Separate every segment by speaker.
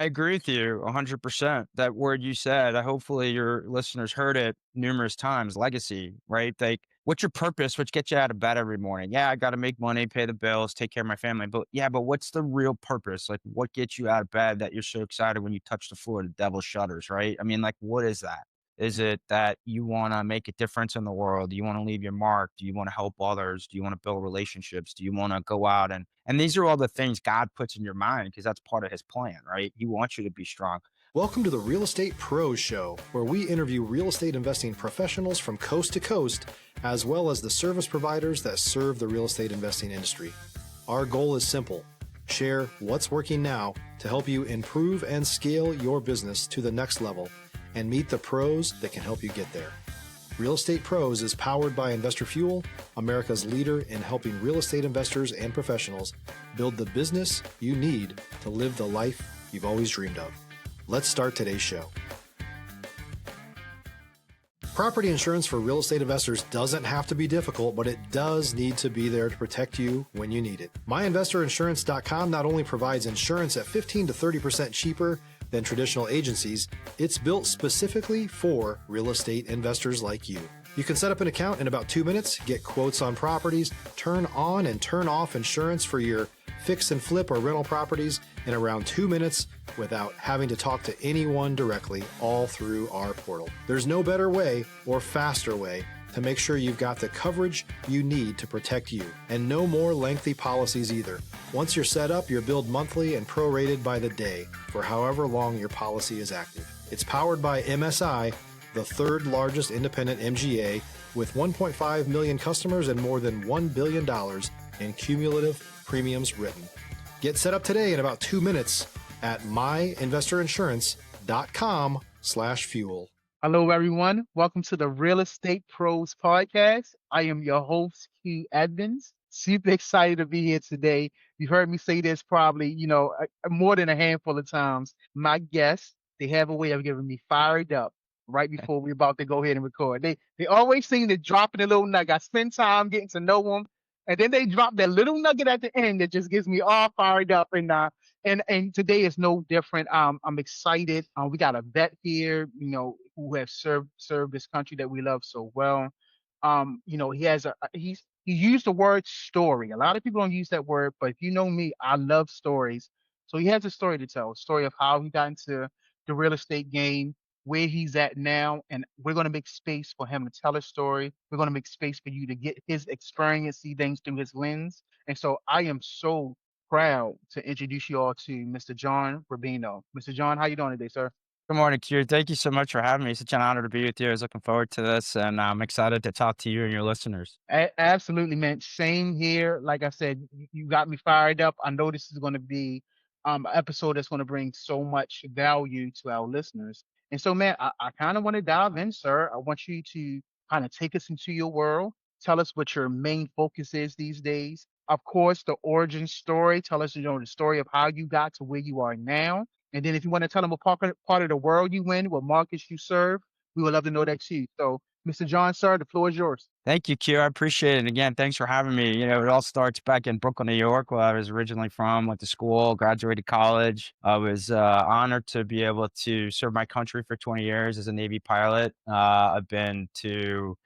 Speaker 1: I agree with you 100%. That word you said, hopefully your listeners heard it numerous times, legacy, right? Like, what's your purpose? What gets you out of bed every morning? Yeah, I got to make money, pay the bills, take care of my family. But yeah, but what's the real purpose? Like, what gets you out of bed that you're so excited when you touch the floor, the devil shudders, right? I mean, like, what is that? Is it that you want to make a difference in the world? Do you want to leave your mark? Do you want to help others? Do you want to build relationships? Do you want to go out and these are all the things God puts in your mind because that's part of his plan, right? He wants you to be strong.
Speaker 2: Welcome to the Real Estate Pros Show, where we interview real estate investing professionals from coast to coast, as well as the service providers that serve the real estate investing industry. Our goal is simple: share what's working now to help you improve and scale your business to the next level and meet the pros that can help you get there. Real Estate Pros is powered by Investor Fuel, America's leader in helping real estate investors and professionals build the business you need to live the life you've always dreamed of. Let's start today's show. Property insurance for real estate investors doesn't have to be difficult, but it does need to be there to protect you when you need it. MyInvestorInsurance.com not only provides insurance at 15 to 30% cheaper than traditional agencies, it's built specifically for real estate investors like you. You can set up an account in about 2 minutes, get quotes on properties, turn on and turn off insurance for your fix and flip or rental properties in around 2 minutes without having to talk to anyone directly, all through our portal. There's no better way or faster way to make sure you've got the coverage you need to protect you, and no more lengthy policies either. Once you're set up, you're billed monthly and prorated by the day for however long your policy is active. It's powered by MSI, the third largest independent MGA, with 1.5 million customers and more than $1 billion in cumulative premiums written. Get set up today in about 2 minutes at myinvestorinsurance.com/fuel.
Speaker 3: Hello, everyone. Welcome to the Real Estate Pros Podcast. I am your host, Q Edmonds. Super excited to be here today. You've heard me say this probably, more than a handful of times. My guests, they have a way of getting me fired up right before we're about to go ahead and record. They always seem to drop in a little nugget. I spend time getting to know them, and then they drop that little nugget at the end that just gets me all fired up. And today is no different. I'm excited. We got a vet here, who have served this country that we love so well. He has he used the word story. A lot of people don't use that word, but if you know me, I love stories. So he has a story to tell, a story of how he got into the real estate game, where he's at now, and we're going to make space for him to tell his story. We're going to make space for you to get his experience, see things through his lens. And so I am so proud to introduce you all to Mr. John Rubino. Mr. John, how you doing today, sir?
Speaker 1: Good morning, Q. Thank you so much for having me. It's such an honor to be with you. I was looking forward to this, and I'm excited to talk to you and your listeners.
Speaker 3: Absolutely, man. Same here. Like I said, you got me fired up. I know this is going to be an episode that's going to bring so much value to our listeners. And so, man, I kind of want to dive in, sir. I want you to kind of take us into your world. Tell us what your main focus is these days. Of course, the origin story. Tell us, the story of how you got to where you are now. And then if you want to tell them what part of the world you in, what markets you serve, we would love to know that too. So, Mr. John, sir, the floor is yours.
Speaker 1: Thank you, Q. I appreciate it. Again, thanks for having me. It all starts back in Brooklyn, New York, where I was originally from, went to school, graduated college. I was honored to be able to serve my country for 20 years as a Navy pilot. I've been to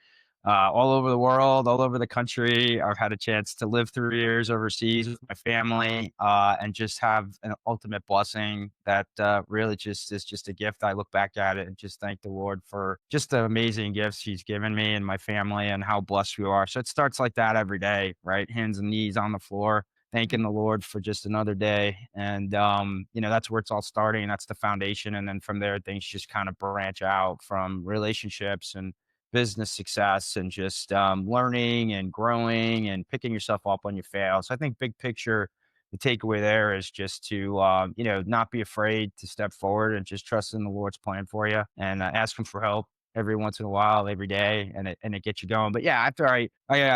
Speaker 1: all over the world, all over the country. I've had a chance to live 3 years overseas with my family, and just have an ultimate blessing that really just is just a gift. I look back at it and just thank the Lord for just the amazing gifts He's given me and my family and how blessed we are. So it starts like that every day, right? Hands and knees on the floor, thanking the Lord for just another day. And, that's where it's all starting. That's the foundation. And then from there, things just kind of branch out from relationships and business success and just learning and growing and picking yourself up when you fail. So I think big picture, the takeaway there is just to, not be afraid to step forward and just trust in the Lord's plan for you and ask Him for help every once in a while, every day, and it gets you going. But yeah, after I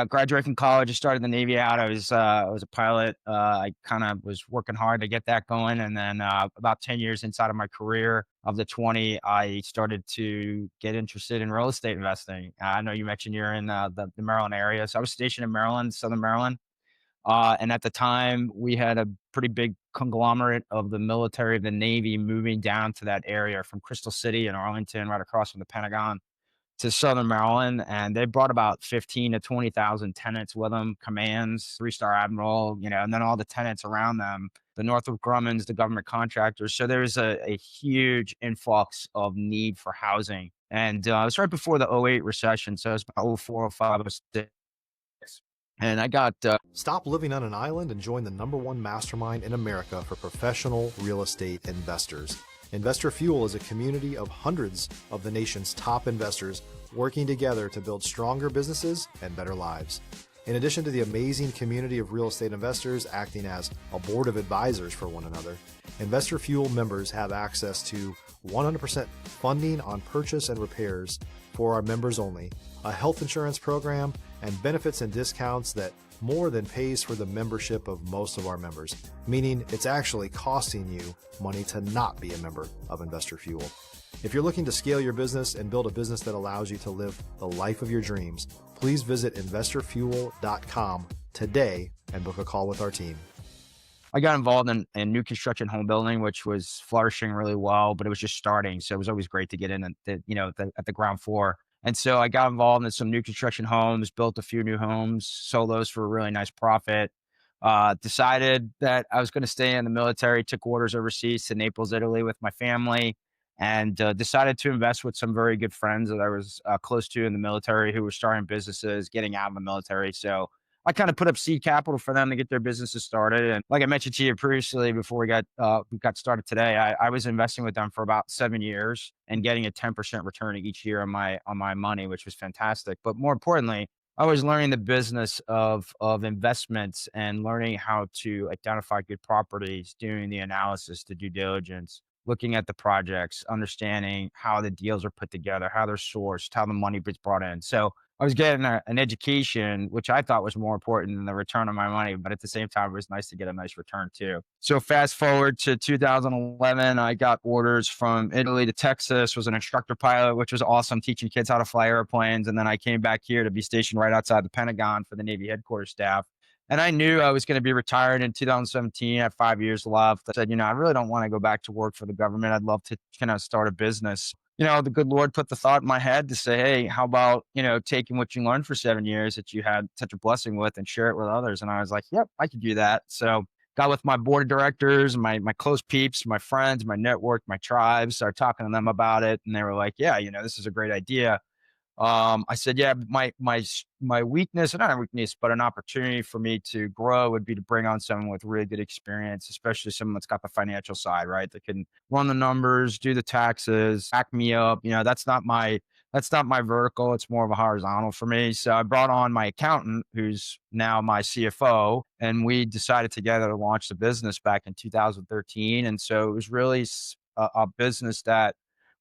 Speaker 1: graduated from college, I started the Navy out. I was a pilot. I kind of was working hard to get that going, and then about 10 years inside of my career of the 20, I started to get interested in real estate investing. I know you mentioned you're in the Maryland area, so I was stationed in Maryland, Southern Maryland. And at the time, we had a pretty big conglomerate of the military, the Navy moving down to that area from Crystal City and Arlington, right across from the Pentagon to Southern Maryland. And they brought about 15 to 20,000 tenants with them, commands, three-star admiral, and then all the tenants around them, the Northrop Grummons, the government contractors. So there was a huge influx of need for housing. And it was right before the '08 recession. So it was about '04, '05, '06. And I got
Speaker 2: Stop living on an island and join the #1 mastermind in America for professional real estate investors. Investor Fuel is a community of hundreds of the nation's top investors working together to build stronger businesses and better lives. In addition to the amazing community of real estate investors acting as a board of advisors for one another, Investor Fuel members have access to 100% funding on purchase and repairs for our members only, a health insurance program, and benefits and discounts that more than pays for the membership of most of our members, meaning it's actually costing you money to not be a member of Investor Fuel. If you're looking to scale your business and build a business that allows you to live the life of your dreams, please visit investorfuel.com today and book a call with our team.
Speaker 1: I got involved in new construction home building, which was flourishing really well, but it was just starting. So it was always great to get in at the ground floor. And so I got involved in some new construction homes, built a few new homes, sold those for a really nice profit. Decided that I was going to stay in the military, took orders overseas to Naples, Italy with my family, and decided to invest with some very good friends that I was close to in the military who were starting businesses, getting out of the military. So I kind of put up seed capital for them to get their businesses started. And like I mentioned to you previously, before we got started today, I was investing with them for about 7 years and getting a 10% return each year on my money, which was fantastic. But more importantly, I was learning the business of investments and learning how to identify good properties, doing the analysis, the due diligence, looking at the projects, understanding how the deals are put together, how they're sourced, how the money gets brought in. So I was getting an education, which I thought was more important than the return on my money. But at the same time, it was nice to get a nice return too. So fast forward to 2011, I got orders from Italy to Texas, was an instructor pilot, which was awesome, teaching kids how to fly airplanes. And then I came back here to be stationed right outside the Pentagon for the Navy headquarters staff. And I knew I was going to be retired in 2017. I had 5 years left. I said, I really don't want to go back to work for the government. I'd love to kind of start a business. The good Lord put the thought in my head to say, hey, how about, taking what you learned for 7 years that you had such a blessing with and share it with others? And I was like, yep, I could do that. So got with my board of directors, my close peeps, my friends, my network, my tribes, started talking to them about it. And they were like, yeah, this is a great idea. I said, yeah, my weakness, and not a weakness, but an opportunity for me to grow would be to bring on someone with really good experience, especially someone that's got the financial side, right? That can run the numbers, do the taxes, back me up. That's not my vertical. It's more of a horizontal for me. So I brought on my accountant, who's now my CFO, and we decided together to launch the business back in 2013. And so it was really a business that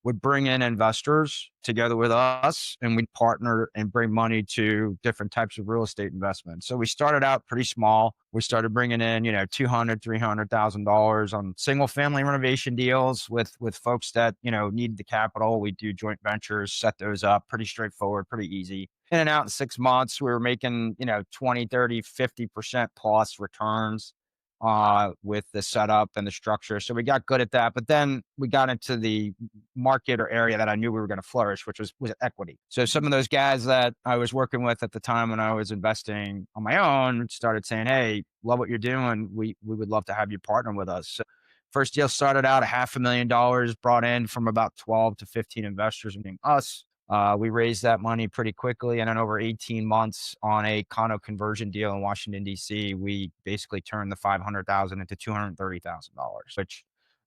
Speaker 1: would bring in investors together with us, and we'd partner and bring money to different types of real estate investments. So we started out pretty small. We started bringing in, $200,000, $300,000 on single family renovation deals with folks that, needed the capital. We do joint ventures, set those up, pretty straightforward, pretty easy. In and out in 6 months, we were making, 20, 30, 50% plus returns with the setup and the structure. So we got good at that. But then we got into the market or area that I knew we were going to flourish, which was equity. So some of those guys that I was working with at the time when I was investing on my own started saying, hey, love what you're doing. We would love to have you partner with us. So first deal started out at $500,000, brought in from about 12 to 15 investors, including us. We raised that money pretty quickly. And then over 18 months on a condo conversion deal in Washington, D.C., we basically turned the $500,000 into $230,000, which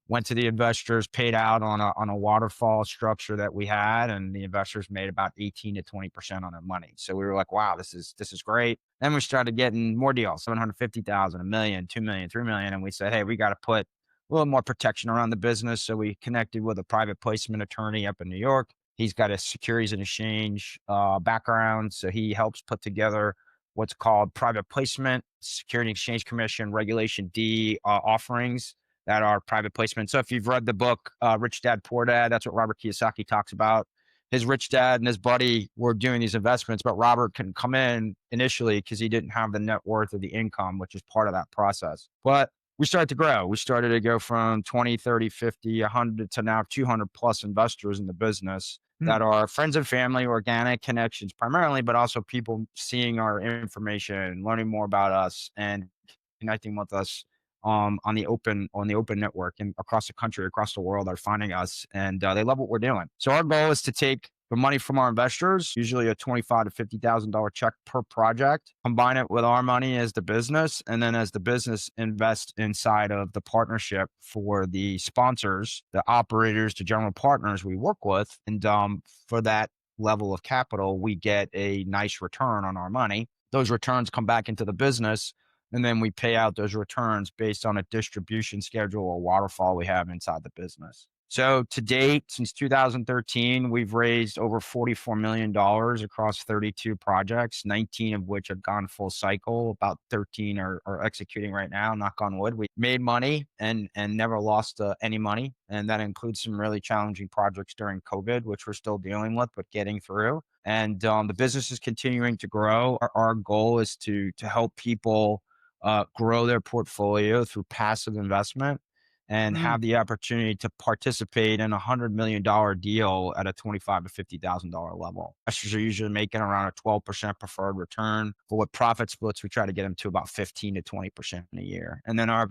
Speaker 1: went to the investors, paid out on a waterfall structure that we had. And the investors made about 18 to 20% on their money. So we were like, wow, this is great. Then we started getting more deals, 750,000, $1 million, $2 million, $3 million. And we said, hey, we got to put a little more protection around the business. So we connected with a private placement attorney up in New York. He's got a securities and exchange background, so he helps put together what's called private placement, Security and Exchange Commission, Regulation D offerings that are private placement. So if you've read the book Rich Dad, Poor Dad, that's what Robert Kiyosaki talks about. his rich dad and his buddy were doing these investments, but Robert couldn't come in initially because he didn't have the net worth or the income, which is part of that process. But we started to grow. We started to go from 20, 30, 50, 100 to now 200 plus investors in the business that
Speaker 3: Mm,
Speaker 1: are friends and family, organic connections primarily, but also people seeing our information, learning more about us, and connecting with us on the open network and across the country, across the world are finding us, and they love what we're doing. So our goal is to take the money from our investors, usually a $25 to $50,000 check per project, combine it with our money as the business, and then as the business invest inside of the partnership for the sponsors, the operators, the general partners we work with, and for that level of capital, we get a nice return on our money. Those returns come back into the business, and then we pay out those returns based on a distribution schedule or waterfall we have inside the business. So to date, since 2013, we've raised over $44 million across 32 projects, 19 of which have gone full cycle. About 13 are executing right now, knock on wood. We made money and never lost any money. And that includes some really challenging projects during COVID, which we're still dealing with, but getting through. And the business is continuing to grow. Our goal is to help people grow their portfolio through passive investment and
Speaker 3: mm,
Speaker 1: have the opportunity to participate in $100 million deal at a $25,000 to $50,000 level. Investors are usually making around a 12% preferred return, but with profit splits, we try to get them to about 15 to 20% a year. And then our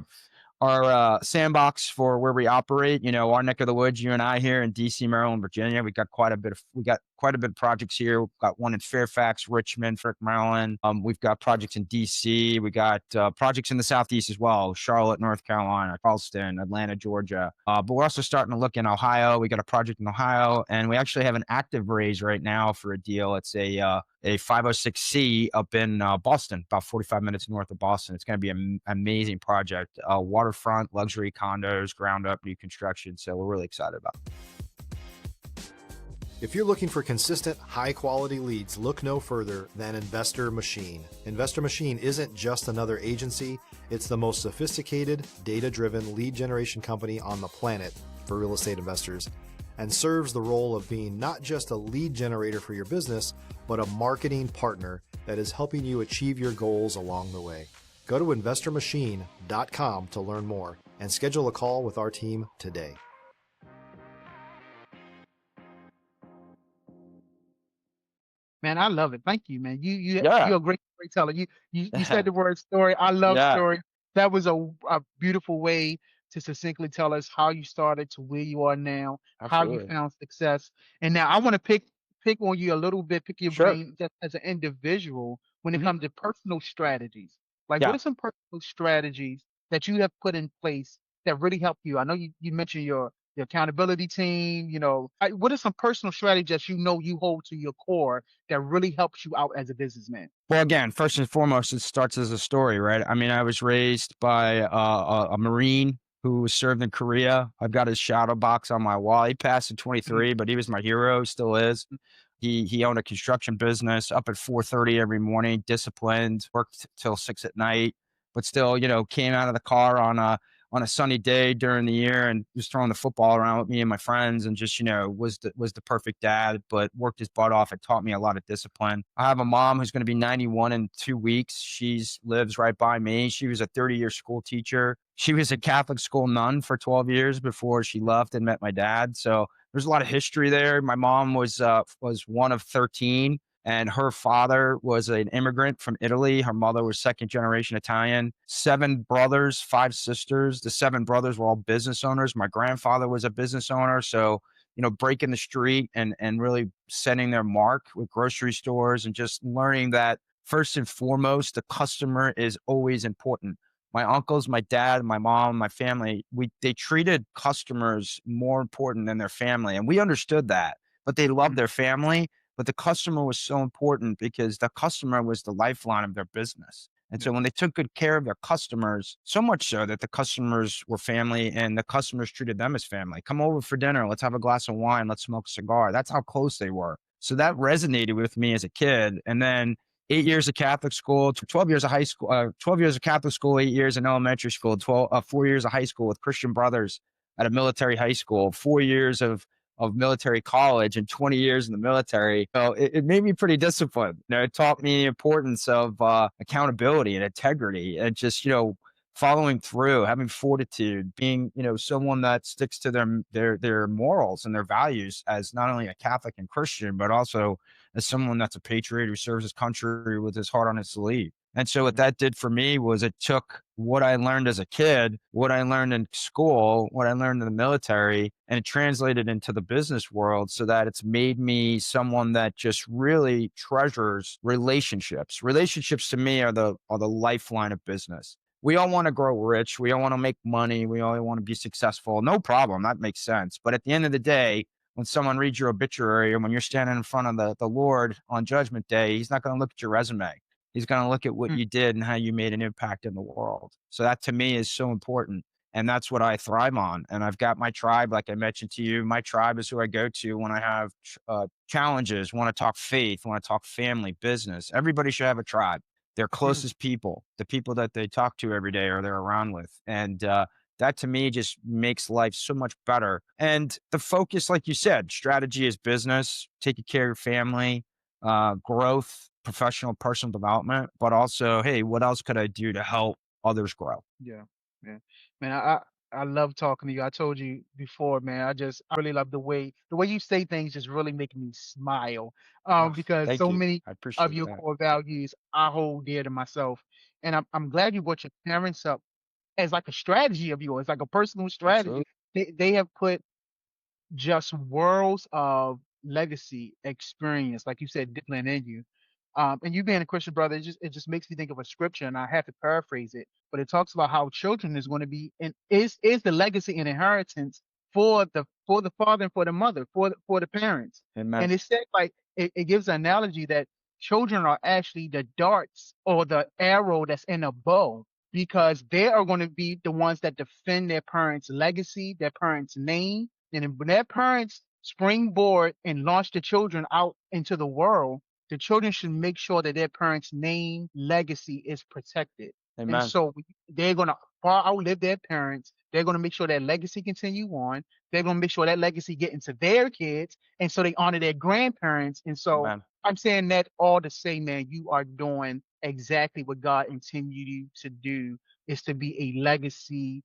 Speaker 1: sandbox for where we operate, our neck of the woods, you and I here in DC, Maryland, Virginia, we got quite a bit of projects here. We've got one in Fairfax, Richmond, Frick, Maryland. We've got projects in DC. We got projects in the Southeast as well, Charlotte, North Carolina, Charleston, Atlanta, Georgia. But we're also starting to look in Ohio. We got a project in Ohio, and we actually have an active raise right now for a deal. It's a 506C up in Boston, about 45 minutes north of Boston. It's going to be an amazing project. Waterfront, luxury condos, ground up new construction. So we're really excited about it.
Speaker 2: If you're looking for consistent, high-quality leads, look no further than Investor Machine. Investor Machine isn't just another agency. It's the most sophisticated, data-driven lead generation company on the planet for real estate investors, and serves the role of being not just a lead generator for your business, but a marketing partner that is helping you achieve your goals along the way. Go to investormachine.com to learn more and schedule a call with our team today.
Speaker 3: man, I love it. Thank you, man.
Speaker 1: Yeah.
Speaker 3: You're a great storyteller. You said the word story. I love
Speaker 1: Yeah,
Speaker 3: story. That was a beautiful way to succinctly tell us how you started to where you are now, how you
Speaker 1: absolutely.
Speaker 3: found success. And now I want to pick on you a little bit, pick your
Speaker 1: Sure.
Speaker 3: brain just as an individual when it
Speaker 1: Mhm.
Speaker 3: comes to personal strategies. Like, what
Speaker 1: Yeah.
Speaker 3: are some personal strategies that you have put in place that really help you? I know you mentioned your accountability team. What are some personal strategies that you hold to your core that really helps you out as a businessman?
Speaker 1: Well, again, first and foremost, it starts as a story, right? I mean, I was raised by a Marine who served in Korea. I've got his shadow box on my wall. He passed in
Speaker 3: Mm,
Speaker 1: 23, but he was my hero, still is.
Speaker 3: mm,
Speaker 1: He owned a construction business, up at 4:30 every morning, disciplined, worked till 6 at night, but still, came out of the car on a sunny day during the year and was throwing the football around with me and my friends, and just, was the perfect dad, but worked his butt off. It taught me a lot of discipline. I have a mom who's going to be 91 in 2 weeks. She's lives right by me. She was a 30-year school teacher. She was a Catholic school nun for 12 years before she left and met my dad. So there's a lot of history there. My mom was one of 13, and her father was an immigrant from Italy. Her mother was second generation Italian. 7 brothers, 5 sisters. The 7 brothers were all business owners. My grandfather was a business owner, so breaking the street and really setting their mark with grocery stores and just learning that first and foremost, the customer is always important. My uncles, my dad, my mom, my family, they treated customers more important than their family. And we understood that, but they loved
Speaker 3: mm,
Speaker 1: their family. But the customer was so important because the customer was the lifeline of their business. And
Speaker 3: yeah,
Speaker 1: so when they took good care of their customers, so much so that the customers were family and the customers treated them as family. Come over for dinner. Let's have a glass of wine. Let's smoke a cigar. That's how close they were. So that resonated with me as a kid. And then 8 years of Catholic school, 12 years of high school, 12 years of Catholic school, 8 years in elementary school, 4 years of high school with Christian brothers at a military high school, 4 years of of military college and 20 years in the military, it made me pretty disciplined. It taught me the importance of accountability and integrity and just, following through, having fortitude, being, someone that sticks to their morals and their values as not only a Catholic and Christian, but also as someone that's a patriot who serves his country with his heart on his sleeve. And so what that did for me was it took what I learned as a kid, what I learned in school, what I learned in the military, and it translated into the business world so that it's made me someone that just really treasures relationships. Relationships to me are the lifeline of business. We all want to grow rich. We all want to make money. We all want to be successful. No problem. That makes sense. But at the end of the day, when someone reads your obituary or when you're standing in front of the Lord on Judgment Day, he's not going to look at your resume. He's going to look at what
Speaker 3: Mm.
Speaker 1: you did and how you made an impact in the world. So that to me is so important. And that's what I thrive on. And I've got my tribe, like I mentioned to you. My tribe is who I go to when I have challenges, want to talk faith, want to talk family, business. Everybody should have a tribe. Their closest people, the people that they talk to every day or they're around with. And that to me just makes life so much better. And the focus, like you said, strategy is business, taking care of your family, growth, professional, personal development, but also, hey, what else could I do to help others grow?
Speaker 3: Yeah, yeah. Man, I love talking to you. I told you before, man. I really love the way you say things just really make me smile.
Speaker 1: Oh,
Speaker 3: Because
Speaker 1: thank
Speaker 3: so
Speaker 1: you.
Speaker 3: many
Speaker 1: I
Speaker 3: of
Speaker 1: appreciate
Speaker 3: your
Speaker 1: that.
Speaker 3: core values I hold dear to myself. And I'm glad you brought your parents up as like a strategy of yours, like a personal strategy.
Speaker 1: Absolutely.
Speaker 3: They have put just worlds of legacy experience, like you said, discipline in you. And you being a Christian brother, it just makes me think of a scripture, and I have to paraphrase it, but it talks about how children is going to be and is the legacy and inheritance for the father and for the mother, for the parents.
Speaker 1: Amen.
Speaker 3: And it said like it gives an analogy that children are actually the darts or the arrow that's in a bow because they are going to be the ones that defend their parents' legacy, their parents' name, and when their parents springboard and launch the children out into the world, the children should make sure that their parents' name legacy is protected. And
Speaker 1: Amen.
Speaker 3: so they're going to far outlive their parents. They're going to make sure that legacy continue on. They're going to make sure that legacy get into their kids. And so they honor their grandparents. And so
Speaker 1: Amen.
Speaker 3: I'm saying that all to say, man, you are doing exactly what God intended you to do is to be a legacy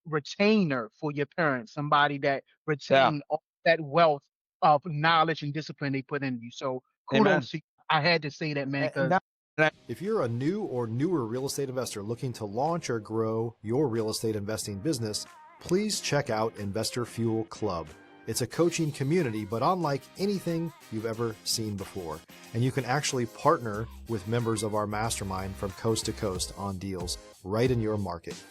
Speaker 3: retainer for your parents, somebody that
Speaker 1: Yeah.
Speaker 3: retain all that wealth of knowledge and discipline they put in you. So
Speaker 1: Amen.
Speaker 3: kudos to you. I had to say that, man,
Speaker 1: And
Speaker 3: because
Speaker 1: that,
Speaker 2: If you're a new or newer real estate investor looking to launch or grow your real estate investing business, please check out Investor Fuel Club. It's a coaching community, but unlike anything you've ever seen before. And you can actually partner with members of our mastermind from coast to coast on deals right in your market.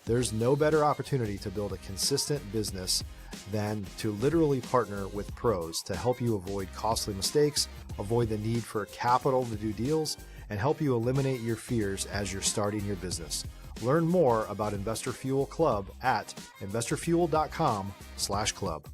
Speaker 2: There's no better opportunity to build a consistent business than to literally partner with pros to help you avoid costly mistakes, avoid the need for capital to do deals, and help you eliminate your fears as you're starting your business. Learn more about Investor Fuel Club at investorfuel.com/club.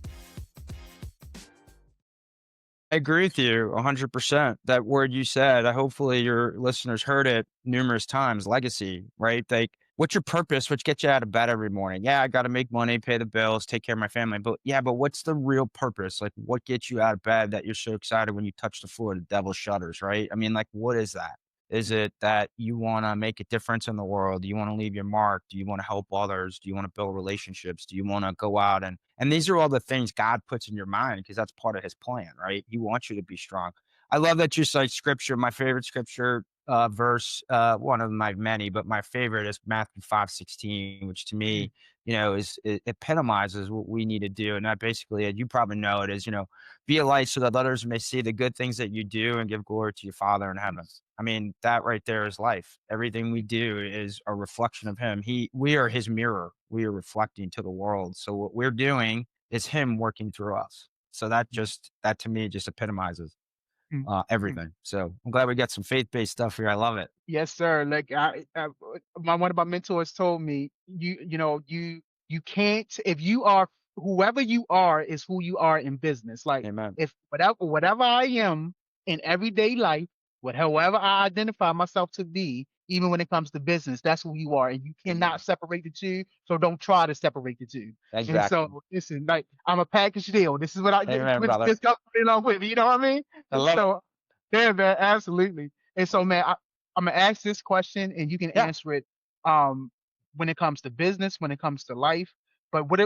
Speaker 1: I agree with you 100%. That word you said, hopefully your listeners heard it numerous times, legacy, right? Like, what's your purpose? What gets you out of bed every morning? Yeah, I got to make money, pay the bills, take care of my family. But yeah, but what's the real purpose? Like, what gets you out of bed that you're so excited when you touch the floor, the devil shudders, right? I mean, like, what is that? Is it that you want to make a difference in the world? Do you want to leave your mark? Do you want to help others? Do you want to build relationships? Do you want to go out and these are all the things God puts in your mind because that's part of his plan, right? He wants you to be strong. I love that you cite scripture. My favorite scripture verse, one of my many, but my favorite is Matthew 5:16, which to
Speaker 3: mm,
Speaker 1: me, is it epitomizes what we need to do. And that basically, and you probably know it is, be a light so that others may see the good things that you do and give glory to your Father in heaven. I mean, that right there is life. Everything we do is a reflection of him. We are his mirror. We are reflecting to the world. So what we're doing is him working through us. So
Speaker 3: mm,
Speaker 1: that to me just epitomizes
Speaker 3: mm, mm.
Speaker 1: everything. So I'm glad we got some faith-based stuff here. I love it.
Speaker 3: Yes, sir. Like one of my mentors told me, you can't if you are whoever you are is who you are in business. Like
Speaker 1: Amen.
Speaker 3: if whatever I am in everyday life, whatever I identify myself to be, even when it comes to business. That's who you are, and you cannot separate the two. So don't try to separate the two. And
Speaker 1: Exactly.
Speaker 3: so listen, like I'm a package deal. This is what I
Speaker 1: Amen,
Speaker 3: with
Speaker 1: brother.
Speaker 3: this company along with. You know what I mean?
Speaker 1: I
Speaker 3: And
Speaker 1: love it.
Speaker 3: so yeah, man, absolutely. And so, man, I'm gonna ask this question, and you can
Speaker 1: Yeah.
Speaker 3: answer it. Um, when it comes to business, when it comes to life, but what are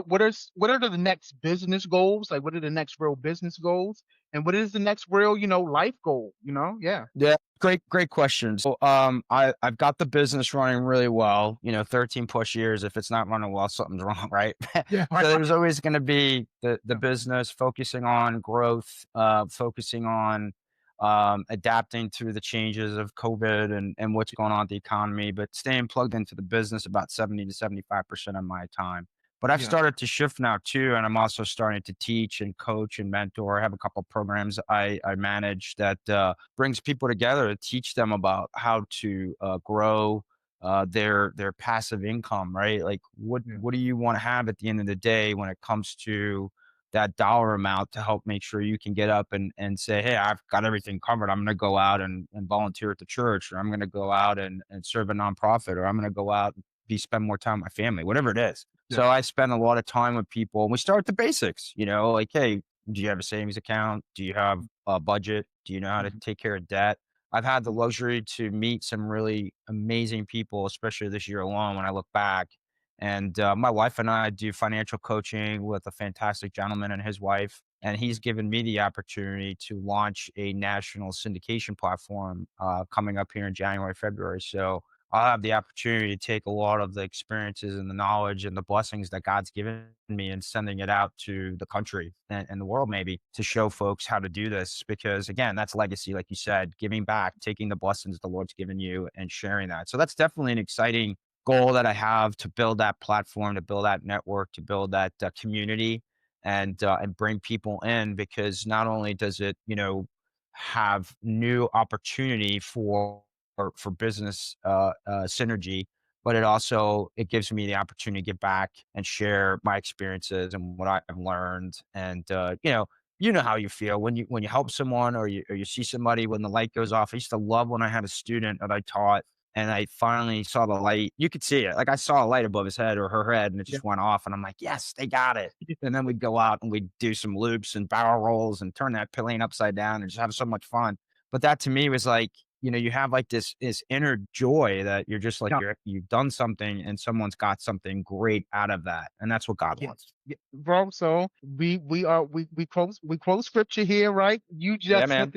Speaker 3: the next business goals? Like, what are the next real business goals, and what is the next real, life goal? Yeah,
Speaker 1: Yeah, great question. So, I've got the business running really well. 13 plus years. If it's not running well, something's wrong, right?
Speaker 3: yeah,
Speaker 1: So
Speaker 3: right, right.
Speaker 1: there's always going to be the
Speaker 3: Yeah,
Speaker 1: business focusing on growth, focusing on adapting to the changes of COVID and what's going on with the economy, but staying plugged into the business about 70 to 75% of my time. But I've
Speaker 3: yeah,
Speaker 1: started to shift now too, and I'm also starting to teach and coach and mentor. I have a couple programs I manage that brings people together to teach them about how to grow their passive income. Right, like
Speaker 3: yeah,
Speaker 1: what do you want to have at the end of the day when it comes to that dollar amount to help make sure you can get up and say, hey, I've got everything covered. I'm going to go out and volunteer at the church, or I'm going to go out and serve a nonprofit, or I'm going to go out and spend more time with my family, whatever it is.
Speaker 3: yeah,
Speaker 1: So I spend a lot of time with people, and we start with the basics, like, hey, do you have a savings account? Do you have a budget? Do you know how to
Speaker 3: mhm,
Speaker 1: take care of debt? I've had the luxury to meet some really amazing people, especially this year alone when I look back. And my wife and I do financial coaching with a fantastic gentleman and his wife. And he's given me the opportunity to launch a national syndication platform coming up here in January, February. So I'll have the opportunity to take a lot of the experiences and the knowledge and the blessings that God's given me and sending it out to the country and the world, maybe to show folks how to do this. Because again, that's legacy, like you said, giving back, taking the blessings the Lord's given you and sharing that. So that's definitely an exciting goal that I have, to build that platform, to build that network, to build that community and bring people in, because not only does it, have new opportunity for business synergy, but it gives me the opportunity to get back and share my experiences and what I've learned. And you know how you feel when you help someone, or you see somebody when the light goes off. I used to love when I had a student that I taught and I finally saw the light. You could see it. Like I saw a light above his head or her head and it
Speaker 3: yeah,
Speaker 1: just went off. And I'm like, yes, they got it. And then we'd go out and we'd do some loops and barrel rolls and turn that plane upside down and just have so much fun. But that to me was like, you have like this inner joy that you're just like
Speaker 3: yeah.
Speaker 1: you've done something and someone's got something great out of that. And that's what God
Speaker 3: Yeah,
Speaker 1: wants.
Speaker 3: yeah, bro. So we quote scripture here, right?
Speaker 1: Yeah, man.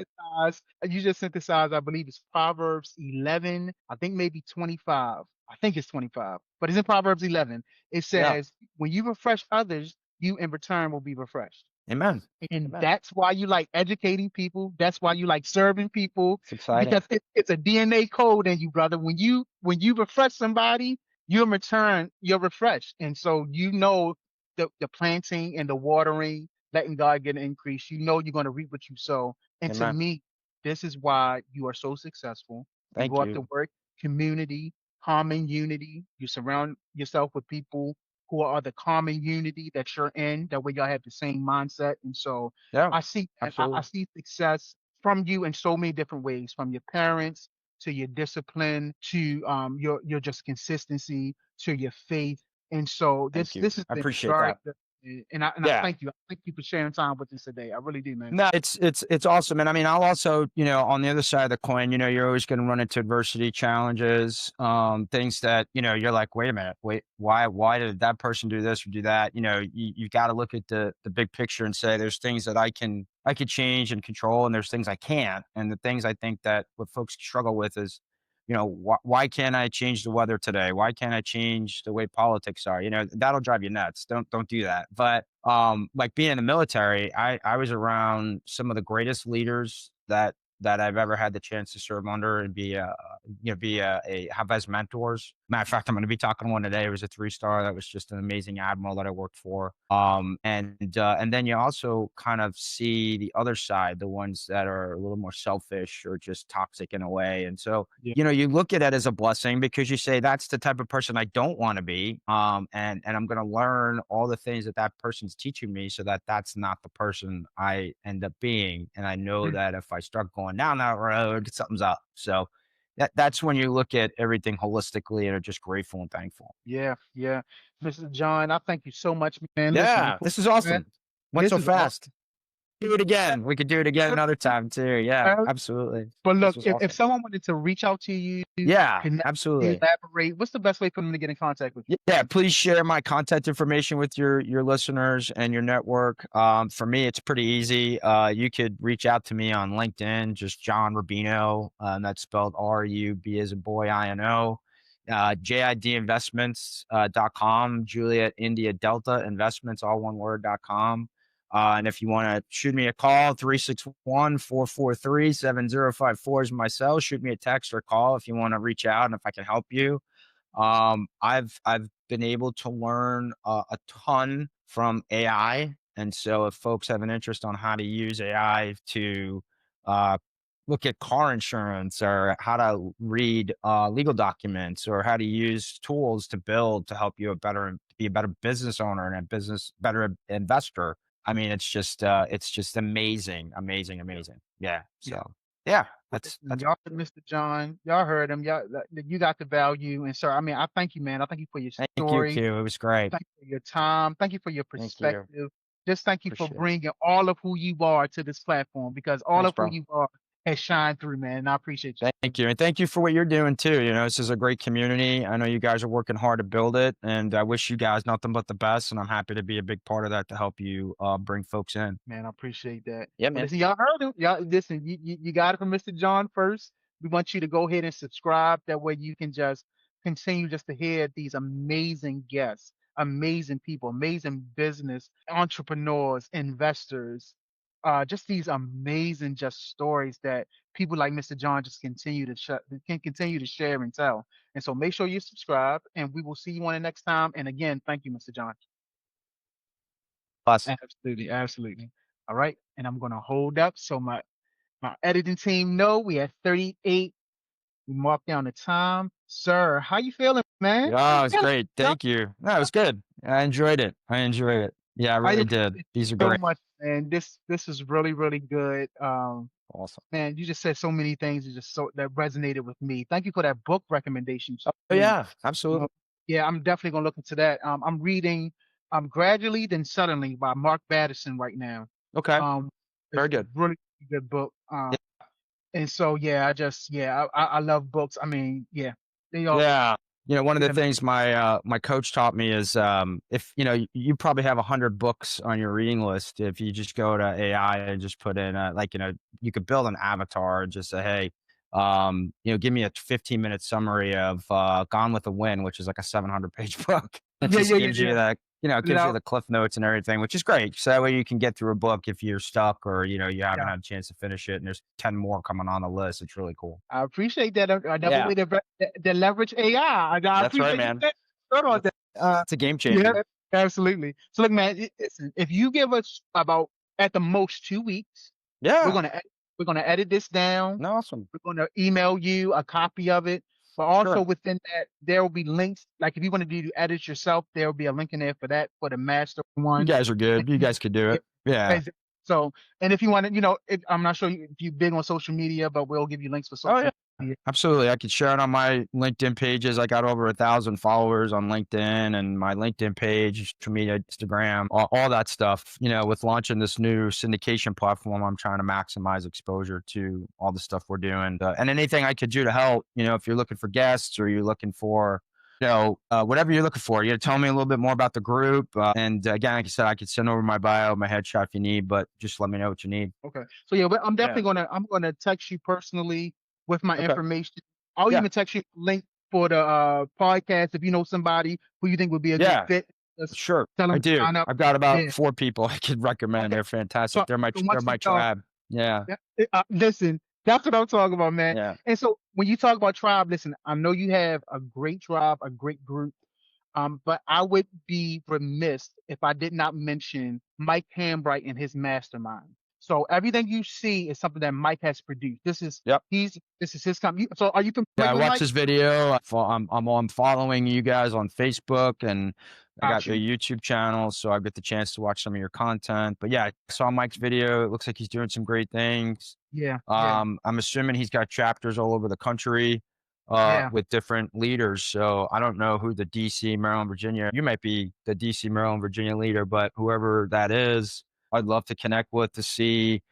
Speaker 3: You just synthesized. I believe it's Proverbs 11. I think maybe 25. I think it's 25, but it's in Proverbs 11. It
Speaker 1: Yeah.
Speaker 3: says, "When you refresh others, you in return will be refreshed."
Speaker 1: Amen.
Speaker 3: And
Speaker 1: Amen.
Speaker 3: that's why you like educating people. That's why you like serving people,
Speaker 1: It's exciting.
Speaker 3: because it's a DNA code in you, brother. When you refresh somebody, you in return, you're refreshed. And so the planting and the watering, letting God get an increase, you're going to reap what you sow. And to
Speaker 1: Amen.
Speaker 3: me, this is why you are so successful. You
Speaker 1: Thank
Speaker 3: go out
Speaker 1: you.
Speaker 3: to work, community, common unity. You surround yourself with people who are the common unity that you're in. That way y'all have the same mindset. And so
Speaker 1: Yeah,
Speaker 3: I
Speaker 1: absolutely.
Speaker 3: see success from you in so many different ways, from your parents to your discipline to your just consistency to your faith. And so
Speaker 1: Thank you.
Speaker 3: this has
Speaker 1: I
Speaker 3: been
Speaker 1: appreciate
Speaker 3: very
Speaker 1: that.
Speaker 3: good. And I
Speaker 1: Yeah.
Speaker 3: thank you. I thank you for sharing time with us today. I really do, man.
Speaker 1: No, it's awesome. And I mean, I'll also, on the other side of the coin, you're always going to run into adversity, challenges, things that, you're like, wait a minute, wait, why did that person do this or do that? You've got to look at the big picture and say, there's things that I could change and control, and there's things I can't. And the things I think that what folks struggle with is, why can't I change the weather today? Why can't I change the way politics are? That'll drive you nuts. Don't do that. But like being in the military, I was around some of the greatest leaders that I've ever had the chance to serve under and have as mentors. Matter of fact, I'm going to be talking to one today. It was a 3-star. That was just an amazing admiral that I worked for. And then you also kind of see the other side, the ones that are a little more selfish or just toxic in a way. And so,
Speaker 3: Yeah.
Speaker 1: you look at it as a blessing because you say, that's the type of person I don't want to be. And I'm going to learn all the things that person's teaching me so that that's not the person I end up being. And I know
Speaker 3: Mm.
Speaker 1: that if I start going down that road, something's up. So that's when you look at everything holistically and are just grateful and thankful.
Speaker 3: Yeah, yeah. Mr. John, I thank you so much, man. Listen,
Speaker 1: Yeah,
Speaker 3: before
Speaker 1: this is
Speaker 3: man,
Speaker 1: awesome. Went
Speaker 3: this
Speaker 1: so
Speaker 3: is all.
Speaker 1: fast. Do it again. We could do it again another time too. Yeah, absolutely.
Speaker 3: But
Speaker 1: This
Speaker 3: look,
Speaker 1: was
Speaker 3: if
Speaker 1: awesome.
Speaker 3: someone wanted to reach out to you,
Speaker 1: Yeah,
Speaker 3: connect,
Speaker 1: absolutely.
Speaker 3: elaborate, what's the best way for them to get in contact with you?
Speaker 1: Yeah, please share my contact information with your listeners and your network. For me, it's pretty easy. You could reach out to me on LinkedIn, just John Rubino, and that's spelled R-U-B as a boy, I-N-O. JIDinvestments.com, Juliet India Delta Investments, all one word.com. And if you want to shoot me a call, 361-443-7054 is my cell. Shoot me a text or call if you want to reach out and if I can help you. I've been able to learn a ton from AI, and so if folks have an interest on how to use AI to uh, look at car insurance or how to read legal documents or how to use tools to build to help you be a better business owner and better investor. I mean, it's just amazing, amazing, amazing. Yeah.
Speaker 3: Yeah.
Speaker 1: So yeah,
Speaker 3: Listen,
Speaker 1: that's
Speaker 3: y'all heard Mr. John. Y'all heard him. Y'all, you got the value. And sir, I mean, I thank you, man. I thank you for your
Speaker 1: thank you,
Speaker 3: story.
Speaker 1: Q. It was great.
Speaker 3: Thank you for your time. Thank you for your
Speaker 1: Thank you.
Speaker 3: perspective. Just thank you for
Speaker 1: Appreciate it.
Speaker 3: bringing all of who you are to this platform because all
Speaker 1: Thanks,
Speaker 3: of who
Speaker 1: bro.
Speaker 3: you are has shined through, man. And I appreciate you.
Speaker 1: Thank you. And thank you for what you're doing too. This is a great community. I know you guys are working hard to build it, and I wish you guys nothing but the best. And I'm happy to be a big part of that to help you bring folks in.
Speaker 3: Man, I appreciate that.
Speaker 1: Yeah,
Speaker 3: But
Speaker 1: man.
Speaker 3: listen, y'all heard him. Y'all listen, you got it from Mr. John first. We want you to go ahead and subscribe. That way you can just continue just to hear these amazing guests, amazing people, amazing business entrepreneurs, investors, just these amazing just stories that people like Mr. John just can continue to share and tell. And so make sure you subscribe and we will see you on the next time. And again, thank you, Mr. John.
Speaker 1: Plus,
Speaker 3: Absolutely, absolutely. All right, and I'm gonna hold up so my editing team know we at 38. We mark down the time, sir. How you feeling, man? How you
Speaker 1: yeah, it's
Speaker 3: feeling?
Speaker 1: great.
Speaker 3: John?
Speaker 1: Thank you. No, it was good. I enjoyed it. I enjoyed it. Yeah, I
Speaker 3: I
Speaker 1: really did.
Speaker 3: appreciate you
Speaker 1: These are
Speaker 3: so
Speaker 1: great.
Speaker 3: much, man. This is really really good.
Speaker 1: Awesome.
Speaker 3: Man, you just said so many things that resonated with me. Thank you for that book recommendation
Speaker 1: Oh,
Speaker 3: too.
Speaker 1: yeah, absolutely.
Speaker 3: Yeah, I'm definitely gonna look into that. I'm reading Gradually Then Suddenly by Mark Batterson right now.
Speaker 1: Okay.
Speaker 3: Um, it's
Speaker 1: Very good.
Speaker 3: really good book.
Speaker 1: Yeah.
Speaker 3: And so yeah, I love books. I mean, yeah, they all
Speaker 1: Yeah. One of the
Speaker 3: yeah,
Speaker 1: things my coach taught me is if you probably have 100 books on your reading list. If you just go to AI and just put in you could build an avatar and just say, hey, give me a 15-minute summary of Gone with a Win, which is like a 700-page book. It
Speaker 3: yeah,
Speaker 1: just
Speaker 3: yeah, yeah,
Speaker 1: gives
Speaker 3: yeah.
Speaker 1: you that,
Speaker 3: Put it
Speaker 1: gives you
Speaker 3: out.
Speaker 1: the cliff notes and everything, which is great. So that way you can get through a book if you're stuck or you haven't
Speaker 3: Yeah,
Speaker 1: had a chance to finish it, and there's 10 more coming on the list. It's really cool.
Speaker 3: I appreciate that. Another
Speaker 1: Yeah,
Speaker 3: way to leverage AI. I
Speaker 1: that's right,
Speaker 3: appreciate you
Speaker 1: man.
Speaker 3: saying thought on
Speaker 1: That's
Speaker 3: that.
Speaker 1: it's a game
Speaker 3: Yeah,
Speaker 1: changer.
Speaker 3: absolutely. So look, man, listen, if you give us about at the most 2 weeks, we're
Speaker 1: Yeah.
Speaker 3: gonna we're gonna edit this down.
Speaker 1: No, awesome.
Speaker 3: We're going to email you a copy of it. But also
Speaker 1: Sure.
Speaker 3: within that, there will be links. Like if you want to do edits yourself, there will be a link in there for that for the master
Speaker 1: You
Speaker 3: one.
Speaker 1: guys are good. You guys could do
Speaker 3: Yeah,
Speaker 1: it. Yeah.
Speaker 3: so, and if you want to, I'm not sure if you're big on social media, but we'll give you links for
Speaker 1: Oh,
Speaker 3: social
Speaker 1: yeah.
Speaker 3: media.
Speaker 1: Absolutely. I could share it on my LinkedIn pages. I got over 1,000 followers on LinkedIn and my LinkedIn page, social media, Instagram, all that stuff. With launching this new syndication platform, I'm trying to maximize exposure to all the stuff we're doing. And anything I could do to help, if you're looking for guests or you're looking for, whatever you're looking for, tell me a little bit more about the group. And again, like I said, I could send over my bio, my headshot if you need, but just let me know what you need.
Speaker 3: Okay. So yeah, but
Speaker 1: Yeah.
Speaker 3: I'm gonna text you personally with my
Speaker 1: Okay.
Speaker 3: information. I'll
Speaker 1: Yeah.
Speaker 3: even text you a link for the podcast if you know somebody who you think would be a good
Speaker 1: Yeah.
Speaker 3: fit. Just
Speaker 1: Sure,
Speaker 3: tell
Speaker 1: I
Speaker 3: them to
Speaker 1: do.
Speaker 3: sign up.
Speaker 1: I've got about
Speaker 3: Yeah.
Speaker 1: 4 people I could recommend.
Speaker 3: Okay.
Speaker 1: They're fantastic.
Speaker 3: So,
Speaker 1: They're
Speaker 3: once
Speaker 1: my
Speaker 3: again,
Speaker 1: tribe. Yeah,
Speaker 3: yeah, listen, that's what I'm talking about, man.
Speaker 1: yeah.
Speaker 3: And so when you talk about tribe, listen, I know you have a great tribe, a great group. But I would be remiss if I did not mention Mike Hambright and his mastermind. So everything you see is something that Mike has produced.
Speaker 1: Yep.
Speaker 3: This is his company. So are you
Speaker 1: Yeah, I
Speaker 3: familiar with
Speaker 1: watched
Speaker 3: Mike?
Speaker 1: this video. I'm following you guys on Facebook, and I got
Speaker 3: Got
Speaker 1: your
Speaker 3: you.
Speaker 1: YouTube channel, so I get the chance to watch some of your content. But yeah, I saw Mike's video. It looks like he's doing some great things.
Speaker 3: Yeah. Yeah.
Speaker 1: I'm assuming he's got chapters all over the country
Speaker 3: Yeah.
Speaker 1: with different leaders. So I don't know who the DC, Maryland, Virginia, you might be the DC, Maryland, Virginia leader, but whoever that is, I'd love to connect with to see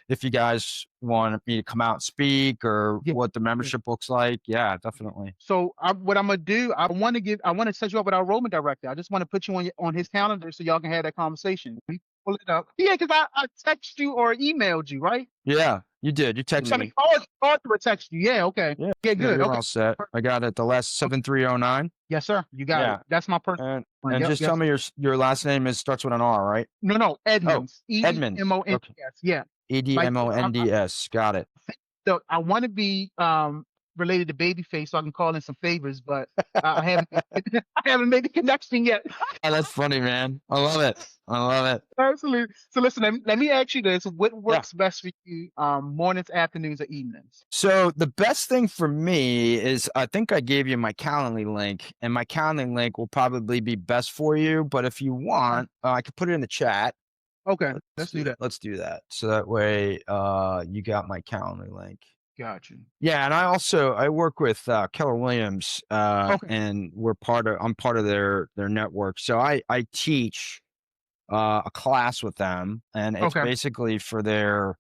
Speaker 1: if you guys want me to come out and speak or
Speaker 3: Yeah.
Speaker 1: what the
Speaker 3: Yeah.
Speaker 1: membership looks like. Yeah, definitely.
Speaker 3: So what I'm gonna do, I want to set you up with our enrollment director. I just want to put you on his calendar so y'all can have that conversation. We pull it up. Yeah, because I text you or emailed you, right?
Speaker 1: Yeah, you did. You texted
Speaker 3: I
Speaker 1: me.
Speaker 3: mean, called you or text you. Yeah, okay.
Speaker 1: Yeah,
Speaker 3: Yeah, good.
Speaker 1: you're
Speaker 3: Okay.
Speaker 1: all set. I got it. The last 7309.
Speaker 3: Yes, sir. You got
Speaker 1: Yeah.
Speaker 3: it. That's my person.
Speaker 1: And
Speaker 3: Yep,
Speaker 1: just
Speaker 3: yes.
Speaker 1: tell me your last name starts with an R, right?
Speaker 3: No, Edmonds.
Speaker 1: Edmonds.
Speaker 3: Edmonds.
Speaker 1: Okay.
Speaker 3: Yeah.
Speaker 1: EDMONDS. Got it.
Speaker 3: So I want to be related to Babyface so I can call in some favors, but I haven't I haven't made the connection yet.
Speaker 1: Oh, that's funny, man. I love it. I love it.
Speaker 3: Absolutely. So listen, let me ask you this: what works best for you? Mornings, afternoons, or evenings?
Speaker 1: So the best thing for me is I think I gave you my Calendly link, and my Calendly link will probably be best for you. But if you want, I could put it in the chat.
Speaker 3: Okay, let's do that.
Speaker 1: Let's do that. So that way, you got my Calendly link.
Speaker 3: Got you.
Speaker 1: Yeah, and I work with Keller Williams, and I'm part of their network. So I teach a class with them, and it's basically for their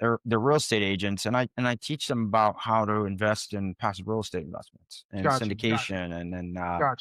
Speaker 1: real estate agents, and I teach them about how to invest in passive real estate investments and syndication and then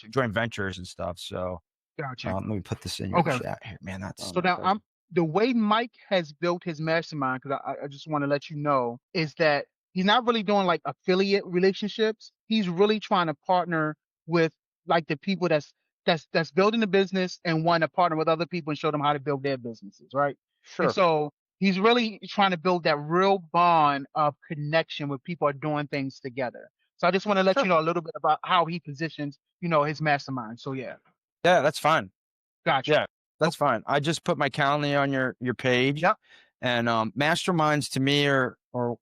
Speaker 1: joint ventures and stuff. So let me put this in your chat here, man. That's
Speaker 3: so now the way Mike has built his mastermind, because I just want to let you know, is that he's not really doing like affiliate relationships. He's really trying to partner with like the people that's building the business and want to partner with other people and show them how to build their businesses, right?
Speaker 1: Sure.
Speaker 3: And so he's really trying to build that real bond of connection where people are doing things together. So I just want to let you know a little bit about how he positions, his mastermind. So yeah.
Speaker 1: Yeah, that's fine.
Speaker 3: Gotcha.
Speaker 1: Yeah, that's fine. I just put my Calendly on your page.
Speaker 3: Yep.
Speaker 1: And masterminds to me are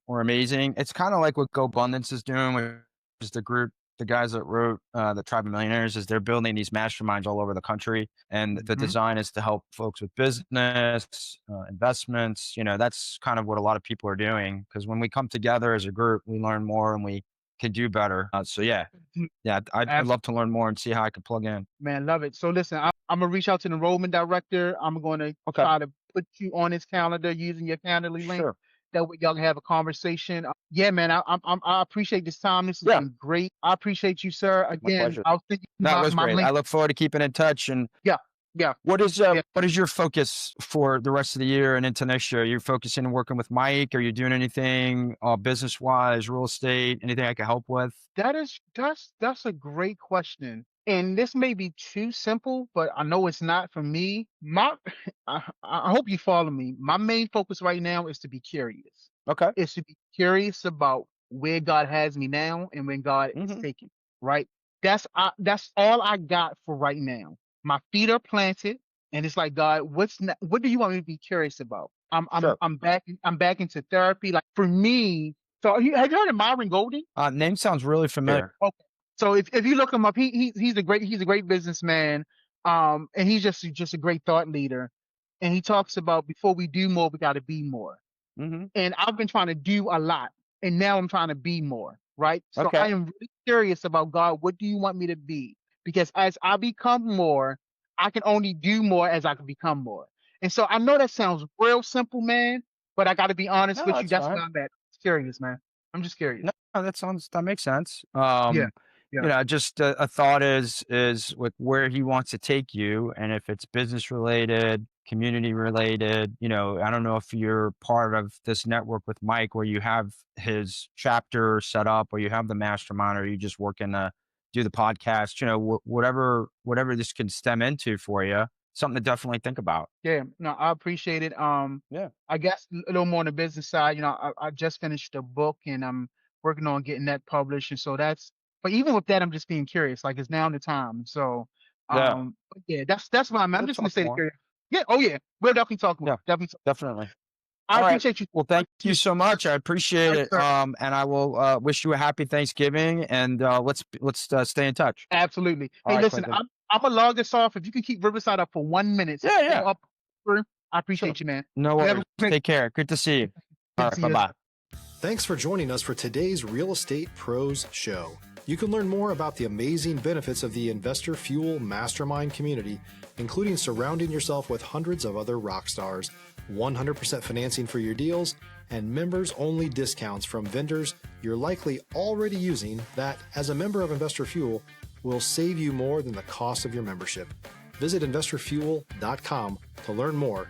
Speaker 1: amazing. It's kind of like what GoBundance is doing, which is the guys that wrote the Tribe of Millionaires, is they're building these masterminds all over the country. And the design is to help folks with business, investments. That's kind of what a lot of people are doing, because when we come together as a group, we learn more and we can do better. So yeah, I'd love to learn more and see how I could plug in.
Speaker 3: Man, love it. So listen, I'm gonna reach out to the enrollment director. I'm going to try to put you on his calendar using your Calendly link.
Speaker 1: Sure.
Speaker 3: That way y'all can have a conversation. Yeah, man, I appreciate this time. This has been great. I appreciate you, sir. Again, I'll think
Speaker 1: that was great. I look forward to keeping in touch. And
Speaker 3: yeah.
Speaker 1: What is your focus for the rest of the year and into next year? Are you focusing on working with Mike? Are you doing anything business wise, real estate, anything I can help with?
Speaker 3: That's a great question. And this may be too simple, but I know it's not for me. I hope you follow me. My main focus right now is to be curious.
Speaker 1: Okay.
Speaker 3: Is to be curious about where God has me now and when God is taking me, right? That's all I got for right now. My feet are planted, and it's like, God, what do you want me to be curious about? I'm back into therapy. Like for me, so have you heard of Myron Golden?
Speaker 1: Name sounds really familiar.
Speaker 3: Okay. So if you look him up, he's a great businessman. And he's just a great thought leader. And he talks about before we do more, we got to be more. And I've been trying to do a lot, and now I'm trying to be more. Right. So I am really curious about, God, what do you want me to be? Because as I become more, I can only do more as I can become more. And so I know that sounds real simple, man, but I got to be honest with you. That's where I'm at. I'm curious, man. I'm just curious.
Speaker 1: No, that makes sense. Just a thought is with where he wants to take you, and if it's business related, community related, I don't know if you're part of this network with Mike where you have his chapter set up, or you have the mastermind, or you just working to do the podcast, whatever this can stem into for you, something to definitely think about.
Speaker 3: Yeah, no, I appreciate it. I guess a little more on the business side, I just finished a book and I'm working on getting that published. And so but even with that, I'm just being curious, like it's now the time. So, that's why I'm just going to say curious. Yeah. Oh yeah. We'll definitely talk more.
Speaker 1: Yeah, definitely.
Speaker 3: I appreciate you.
Speaker 1: Well, thank you so much. I appreciate it. And I will wish you a happy Thanksgiving, and let's stay in touch.
Speaker 3: Absolutely. Hey, listen, I'm gonna log this off. If you can keep Riverside up for 1 minute. I appreciate you, man.
Speaker 1: No worries. Take care. Good to see you. All right. Bye-bye.
Speaker 2: Thanks for joining us for today's Real Estate Pros Show. You can learn more about the amazing benefits of the Investor Fuel Mastermind community, including surrounding yourself with hundreds of other rock stars, 100% financing for your deals, and members-only discounts from vendors you're likely already using that, as a member of Investor Fuel, will save you more than the cost of your membership. Visit investorfuel.com to learn more.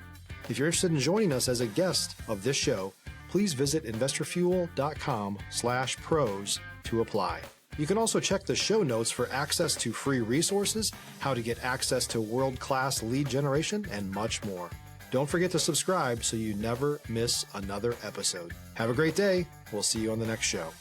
Speaker 2: If you're interested in joining us as a guest of this show, please visit investorfuel.com/pros to apply. You can also check the show notes for access to free resources, how to get access to world-class lead generation, and much more. Don't forget to subscribe so you never miss another episode. Have a great day. We'll see you on the next show.